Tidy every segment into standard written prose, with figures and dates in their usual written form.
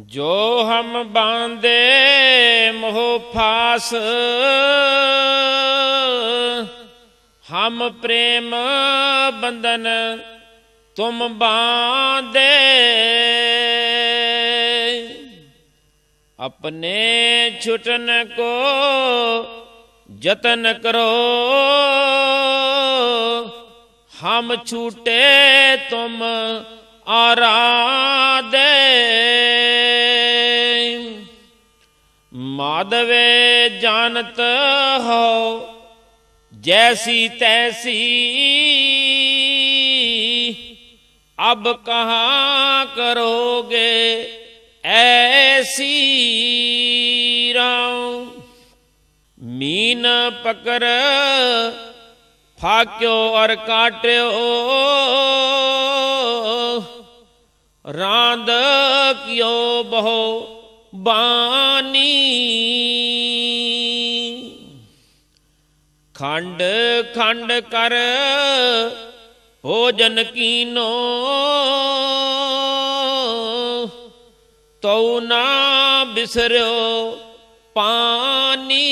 जो हम बांधे मोह फास, हम प्रेम बंधन तुम बांधे। अपने छुटन को जतन करो, हम छूटे तुम आराधे। माधवे जानत हो जैसी तैसी, अब कहाँ करोगे ऐसी राम। मीन पकड़ फाक्यो और काट्यो, रांद कियो बहु बानी। खंड खंड कर भोजन कीनो, तो ना बिसर्यो पानी।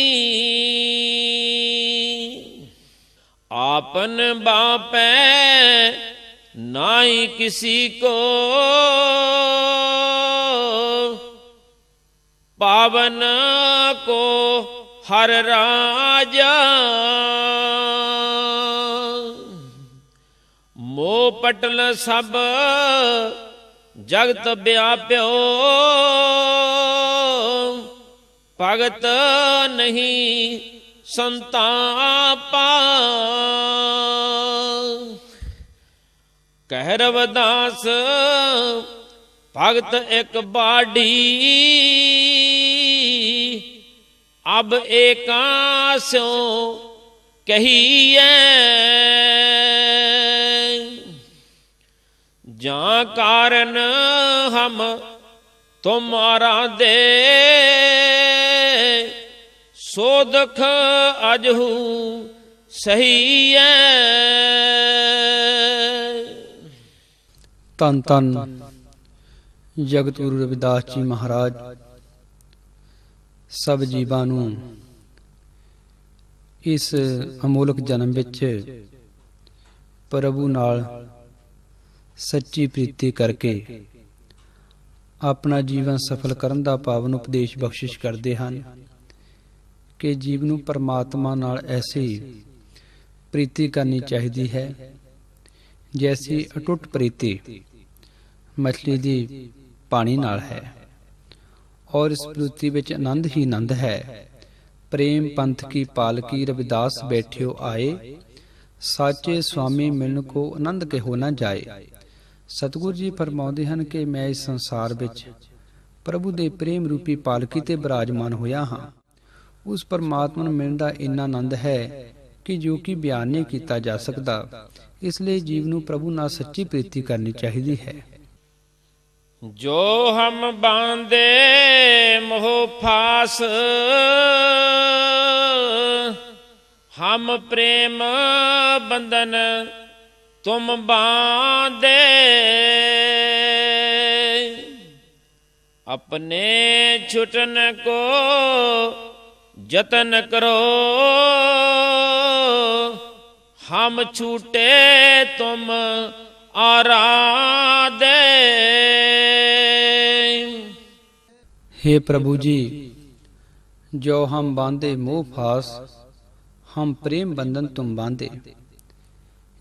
आपन बापै नाई किसी को, पावन को हर राजा। मोह पटल सब जगत व्याप्यो, भगत नहीं संतापा। कह रविदास भगत एक बाड़ी, अब एकास्यों कहिए। जा कारण हम तुम्हारा दे, सो दुख अजहू सही है। ਧੰਨ ਧੰਨ ਜਗਤ ਗੁਰੂ ਰਵਿਦਾਸ ਜੀ ਮਹਾਰਾਜ ਸਭ ਜੀਵਾਂ ਨੂੰ ਇਸ ਅਮੋਲਕ ਜਨਮ ਵਿੱਚ ਪ੍ਰਭੂ ਨਾਲ ਸੱਚੀ ਪ੍ਰੀਤੀ ਕਰਕੇ ਆਪਣਾ ਜੀਵਨ ਸਫਲ ਕਰਨ ਦਾ ਪਾਵਨ ਉਪਦੇਸ਼ ਬਖਸ਼ਿਸ਼ ਕਰਦੇ ਹਨ ਕਿ ਜੀਵ ਨੂੰ ਪਰਮਾਤਮਾ ਨਾਲ ਐਸੀ ਪ੍ਰੀਤੀ ਕਰਨੀ ਚਾਹੀਦੀ ਹੈ ਜੈਸੀ ਅਟੁੱਟ ਪ੍ਰੀਤੀ ਮਛਲੀ ਦੀ ਪਾਣੀ ਨਾਲ ਹੈ। और इस प्रीति विच आनंद ही आनंद है। प्रेम पंथ की पालकी रविदास बैठियो आए, साचे स्वामी मिलन को आनंद के हो न जाए। सतगुरु जी फरमाउंदे हन कि मैं इस संसार विच प्रभु दे प्रेम रूपी पालकी ते विराजमान होया हाँ। उस परमात्मा नूं मिलण दा इन्ना आनंद है कि जो कि बयान नहीं किया जा सकता। इसलिए जीव नूं प्रभु नाल सच्ची प्रीति करनी चाहिदी है। जो हम बांधे मोह फास, हम प्रेम बंधन तुम बांधे। अपने छुटन को जतन करो, हम छूटे तुम आराधे। हे प्रभु जी, जो हम बांधे मोह फास, हम प्रेम बंधन तुम बांधे।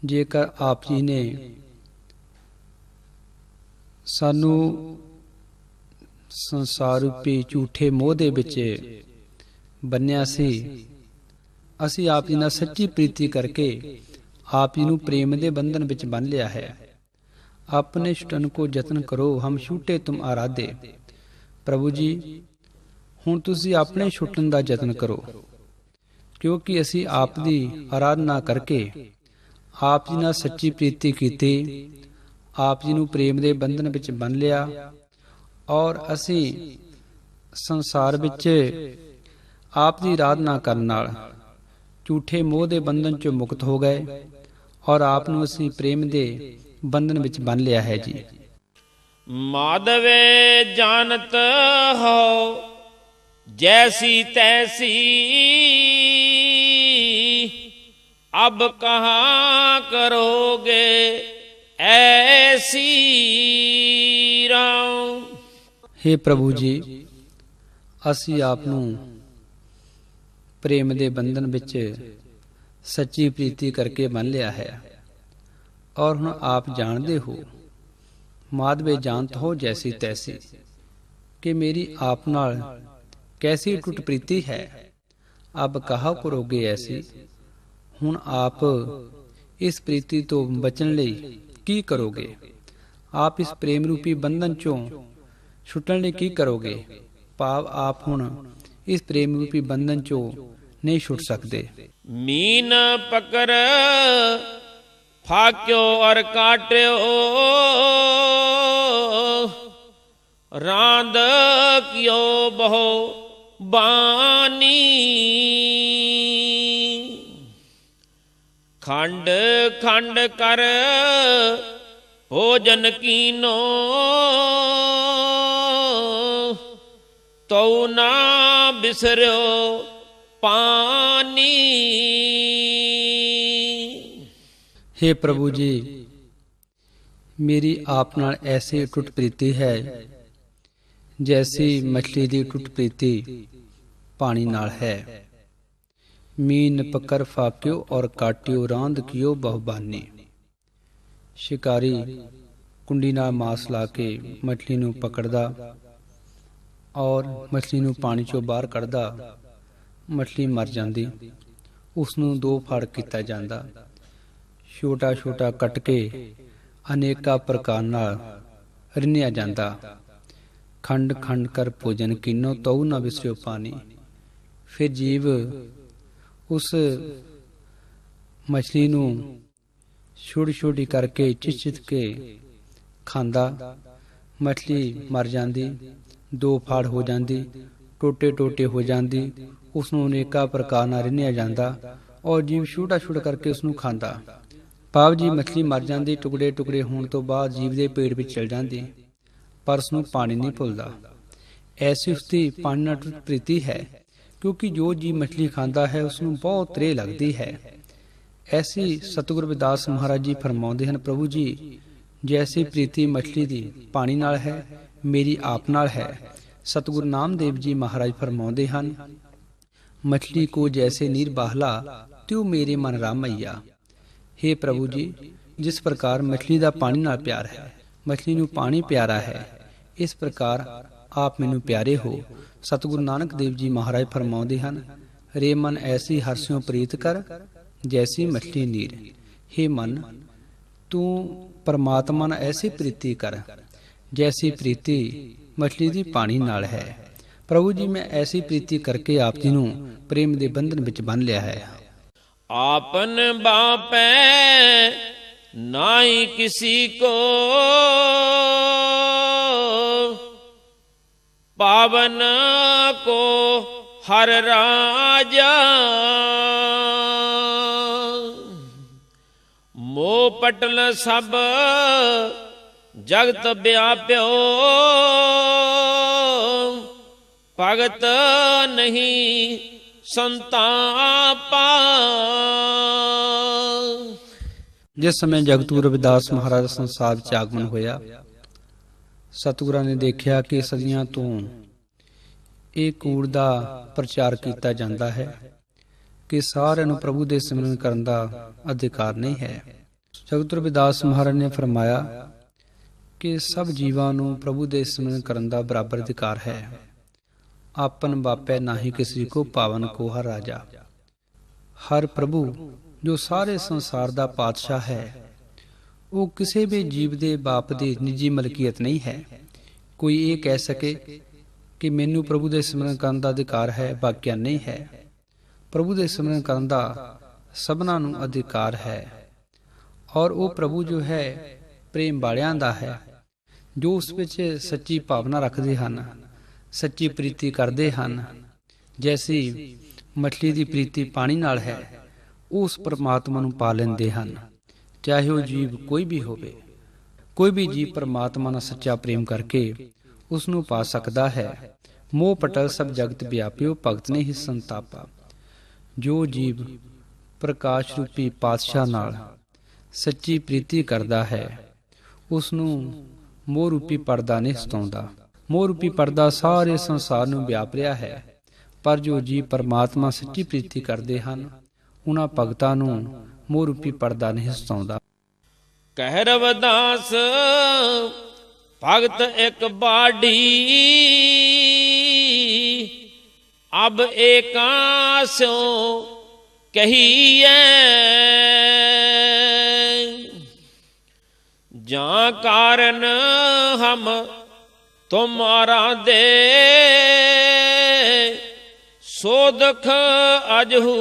जेकर आप जी ने सानू संसार रूपी झूठे मोह दे विच बन्निया सी, असी आप जी नाल सच्ची प्रीति करके आप जी नू प्रेम दे बंधन विच बन लिया है। अपने छुटन को जतन करो, हम छूटे तुम आराधे। प्रभु जी, हुण तुसी अपने छुटन दा जतन करो, क्योंकि असी आप दी आराधना करके आप जी नाल सच्ची प्रीति कीती, आप जी नू प्रेम दे बंधन विच बन लिया और असी संसार विच आप दी आराधना करन नाल झूठे मोह दे बंधन चों मुक्त हो गए और आप नूं असी प्रेम दे बंधन विच बन लिया है जी। माधवे जानत हो जैसी तैसी, अब कहाँ करोगे ऐसी राम। हे ਪ੍ਰਭੂ ਜੀ, ਅਸੀਂ ਆਪ ਨੂੰ ਪ੍ਰੇਮ ਦੇ ਬੰਧਨ ਵਿੱਚ ਸੱਚੀ ਪ੍ਰੀਤੀ ਕਰਕੇ ਬੰਨ ਲਿਆ ਹੈ, ਔਰ ਹੁਣ ਆਪ ਜਾਣਦੇ ਹੋ, ਮਾਧਵੇ ਜਾਣਤ ਹੋ ਜੈਸੀ ਤੈਸੀ, ਕਿ ਮੇਰੀ ਆਪ ਨਾਲ ਕੈਸੀ ਟੁੱਟ ਪ੍ਰੀਤੀ ਹੈ। ਅਬ ਕਹਾ ਕਰੋਗੇ ਐਸੀ, ਹੁਣ ਆਪ ਇਸ ਪ੍ਰੀਤੀ ਤੋਂ ਬਚਣ ਲਈ ਕੀ ਕਰੋਗੇ। ਆਪ ਇਸ ਪ੍ਰੇਮ ਰੂਪੀ ਬੰਧਨ ਚੋਂ ਛੁੱਟਣ ਲਈ ਕੀ ਕਰੋਗੇ। ਭਾਵ ਆਪ ਹੁਣ ਇਸ ਪ੍ਰੇਮ ਰੂਪੀ ਬੰਧਨ ਚੋਂ ਨਹੀਂ ਛੁੱਟ ਸਕਦੇ। मीन पकर फाक्यो और काट्यो, रांद कियो बहु बानी। खंड खंड कर भोजन कीनो, तो ना बिसर्यो पानी। हे प्रभु जी, मेरी आप नाल ऐसी टुट प्रीति है जैसी मछली दी टुट प्रीति पानी नाल है। मीन पकर फाक्यो और काट्यो, रांद कियो बहुबानी। शिकारी कुंडी नाल मांस ला के मछली नूं पकड़दा और मछली नूं पानी चों बाहर कढ़दा। मछली मर जाती, उसनूं दो फाड़ किया जाता, छोटा छोटा कट के अनेका प्रकार नाल रिन्निया जाता। खंड खंड कर भोजन कीनो, तो न बिसरियो पानी। फिर जीव उस मछली नूं छोटी छोटी करके चिच के खांदा। मछली मर जाती, दो फाड़ हो जाती, टोटे टोटे हो जाती, उसनूं अनेका प्रकार नाल रिन्निया जाता और जीव छोटा छोटा करके उसनूं खांदा। भाव जी मछली मर जाती, टुकड़े टुकड़े होने तो बाद जीव के पेट में चल जाती, पर उसनूं पानी नहीं भुलदा। ऐसी उसकी पानी नाल टुट प्रीति है, क्योंकि जो जीव मछली खाता है उसनूं बहुत त्रेह लगती है। ऐसी सतगुरु रविदास महाराज जी फरमाउंदे हन, प्रभु जी जैसी प्रीति मछली दी पानी नाल है, मेरी आप नाल है। सतगुरु नामदेव जी महाराज फरमाउंदे हन, मछली को जैसे नीर बाहला, त्यों मेरे मन रामैया। हे प्रभु जी, जिस प्रकार मछली का पानी नाल प्यार है, मछली नूं पानी प्यारा है, इस प्रकार आप मैनूं प्यारे हो। सतगुरु नानक देव जी महाराज फरमाउंदे हन, रे मन ऐसी हरस्यों प्रीत कर, जैसी मछली नीर। हे मन, तू परमात्मा नाल ऐसी प्रीति कर जैसी प्रीति मछली दी पानी नाल है। प्रभु जी मैं ऐसी प्रीति करके आप जी नूं प्रेम दे बंधन विच बन लिया है। आपन बापै नाई किसी को, पावन को हर राजा। मोह पटल सब जगत व्याप्यो, भगत नहीं संतापा। जिस समय जगतगुरु रविदास महाराज ਦਾ ਸੰਸਾਰ ਵਿੱਚ ਆਗਮਨ ਹੋਇਆ, ਸਤਿਗੁਰਾਂ ਨੇ ਦੇਖਿਆ ਕਿ ਸਦੀਆਂ ਤੋਂ ਇਹ ਕੂੜ ਦਾ ਪ੍ਰਚਾਰ ਕੀਤਾ ਜਾਂਦਾ ਹੈ ਕਿ ਸਾਰਿਆਂ ਨੂੰ ਪ੍ਰਭੂ ਦੇ ਸਿਮਰਨ ਕਰਨ ਦਾ ਅਧਿਕਾਰ ਨਹੀਂ ਹੈ। ਜਗਤਗੁਰੂ ਰਵਿਦਾਸ ਮਹਾਰਾਜ ਨੇ ਫਰਮਾਇਆ ਕਿ ਸਭ ਜੀਵਾਂ ਨੂੰ ਪ੍ਰਭੂ ਦੇ ਸਿਮਰਨ ਕਰਨ ਦਾ ਬਰਾਬਰ ਅਧਿਕਾਰ ਹੈ। ਆਪਨ ਬਾਪੈ ਨਾਹੀ ਕਿਸੇ ਕੋ, ਪਾਵਨ ਕੋ ਹਰ ਰਾਜਾ। ਹਰ ਪ੍ਰਭੂ ਜੋ ਸਾਰੇ ਸੰਸਾਰ ਦਾ ਪਾਤਸ਼ਾਹ ਹੈ, ਉਹ ਕਿਸੇ ਵੀ ਜੀਵ ਦੇ ਬਾਪ ਦੀ ਨਿੱਜੀ ਮਲਕੀਅਤ ਨਹੀਂ ਹੈ। ਕੋਈ ਇਹ ਕਹਿ ਸਕੇ ਕਿ ਮੈਨੂੰ ਪ੍ਰਭੂ ਦੇ ਸਿਮਰਨ ਕਰਨ ਦਾ ਅਧਿਕਾਰ ਹੈ, ਵਾਕਿਆ ਨਹੀਂ ਹੈ। ਪ੍ਰਭੂ ਦੇ ਸਿਮਰਨ ਕਰਨ ਦਾ ਸਭਨਾਂ ਨੂੰ ਅਧਿਕਾਰ ਹੈ, ਔਰ ਉਹ ਪ੍ਰਭੂ ਜੋ ਹੈ ਪ੍ਰੇਮ ਵਾਲਿਆਂ ਦਾ ਹੈ, ਜੋ ਉਸ ਵਿੱਚ ਸੱਚੀ ਭਾਵਨਾ ਰੱਖਦੇ ਹਨ, ਸੱਚੀ ਪ੍ਰੀਤੀ ਕਰਦੇ ਹਨ। ਜੈਸੀ ਮਛਲੀ ਦੀ ਪ੍ਰੀਤੀ ਪਾਣੀ ਨਾਲ ਹੈ, ਉਸ ਪਰਮਾਤਮਾ ਨੂੰ ਪਾ ਲੈਂਦੇ ਹਨ, ਚਾਹੇ ਉਹ ਜੀਵ ਕੋਈ ਵੀ ਹੋਵੇ। ਕੋਈ ਵੀ ਜੀਵ ਪਰਮਾਤਮਾ ਨਾਲ ਸੱਚਾ ਪ੍ਰੇਮ ਕਰਕੇ ਉਸ ਨੂੰ ਪਾ ਸਕਦਾ ਹੈ। ਮੋਹ ਪਟਲ ਸਭ ਜਗਤ ਵਿਆਪਿਓ, ਭਗਤ ਨੇ ਹੀ ਸੰਤਾਪਾ। ਜੋ ਜੀਵ ਪ੍ਰਕਾਸ਼ ਰੂਪੀ ਪਾਤਸ਼ਾਹ ਨਾਲ ਸੱਚੀ ਪ੍ਰੀਤੀ ਕਰਦਾ ਹੈ, ਉਸ ਨੂੰ ਮੋਹ ਰੂਪੀ ਪਰਦਾ ਨਹੀਂ ਸਤਾਉਂਦਾ। ਮੋਹ ਰੂਪੀ ਪਰਦਾ ਸਾਰੇ ਸੰਸਾਰ ਨੂੰ ਵਿਆਪ ਰਿਹਾ ਹੈ, ਪਰ ਜੋ ਜੀਵ ਪਰਮਾਤਮਾ ਸੱਚੀ ਪ੍ਰੀਤੀ ਕਰਦੇ ਹਨ, ਉਹਨਾਂ ਭਗਤਾਂ ਨੂੰ ਮੋਹ ਰੂਪੀ ਪਰਦਾ ਨਹੀਂ ਸਤਾਉਂਦਾ। ਕਹਿ ਰਵਿਦਾਸ ਭਗਤ ਇੱਕ ਬਾਡੀ, ਅਬ ਏਕਾਸਿਓ ਕਹੀਐ। ਜਾਂ ਕਾਰਨ ਹਮ ਤੁਮਾਰਾ ਦੇ, ਸੋ ਦੁਖ ਅਜਹੂ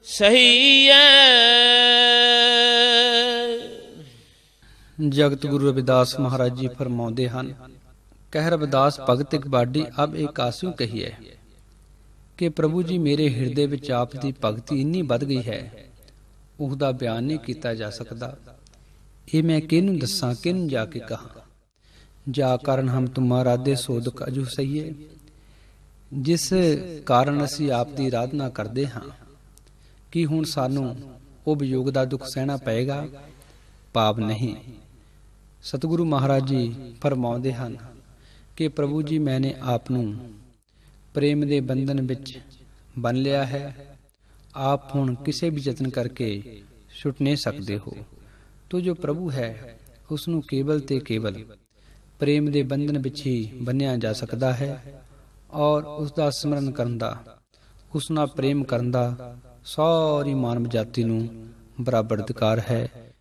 ਸਹੀ ਹੈ। ਜਗਤ ਗੁਰੂ ਰਵਿਦਾਸ ਮਹਾਰਾਜ ਜੀ ਫਰਮਾਉਂਦੇ ਹਨ, ਕਹਿ ਰਵਿਦਾਸ ਭਗਤ ਇੱਕ ਬਾਡੀ ਅਬ ਇੱਕ ਆਸਿਓ ਕਹੀਏ, ਕਿ ਪ੍ਰਭੂ ਜੀ ਮੇਰੇ ਹਿਰਦੇ ਵਿੱਚ ਆਪ ਦੀ ਭਗਤੀ ਇੰਨੀ ਵੱਧ ਗਈ ਹੈ, ਉਹਦਾ ਬਿਆਨ ਨਹੀਂ ਕੀਤਾ ਜਾ ਸਕਦਾ। ਇਹ ਮੈਂ ਕਿਹਨੂੰ ਦੱਸਾਂ, ਕਿਹਨੂੰ ਜਾ ਕੇ ਕਹਾਂ। ਜਾ ਕਾਰਨ ਹਮ ਤੁਮਾਰਾ ਦੇ, ਸੋ ਦੁਖ ਅਜੂ ਸਹੀਏ। ਜਿਸ ਕਾਰਨ ਅਸੀਂ ਆਪ ਦੀ ਆਰਾਧਨਾ ਕਰਦੇ ਹਾਂ, ਕਿ ਹੁਣ ਸਾਨੂੰ ਉਹ ਵਿਯੋਗ ਦਾ ਦੁੱਖ ਸਹਿਣਾ ਪਏਗਾ? ਪਾਪ ਨਹੀਂ। ਸਤਿਗੁਰੂ ਮਹਾਰਾਜ ਜੀ ਫਰਮਾਉਂਦੇ ਹਨ ਕਿ ਪ੍ਰਭੂ ਜੀ ਮੈਨੇ ਆਪ ਨੂੰ ਪ੍ਰੇਮ ਦੇ ਬੰਧਨ ਵਿੱਚ ਬੰਨ ਲਿਆ ਹੈ, ਆਪ ਹੁਣ ਕਿਸੇ ਵੀ ਯਤਨ ਕਰਕੇ ਛੁੱਟ ਨਹੀਂ ਸਕਦੇ ਹੋ। ਤੋ ਜੋ ਪ੍ਰਭੂ ਹੈ, ਉਸ ਨੂੰ ਕੇਵਲ ਤੇ ਕੇਵਲ ਪ੍ਰੇਮ ਦੇ ਬੰਧਨ ਵਿੱਚ ਹੀ ਬੰਨਿਆ ਜਾ ਸਕਦਾ ਹੈ, ਔਰ ਉਸ ਦਾ ਸਿਮਰਨ ਕਰਨ ਦਾ, ਉਸ ਨਾਲ ਪ੍ਰੇਮ ਕਰਨ ਦਾ ਸਾਰੀ ਮਾਨਵ ਜਾਤੀ ਨੂੰ ਬਰਾਬਰ ਅਧਿਕਾਰ ਹੈ।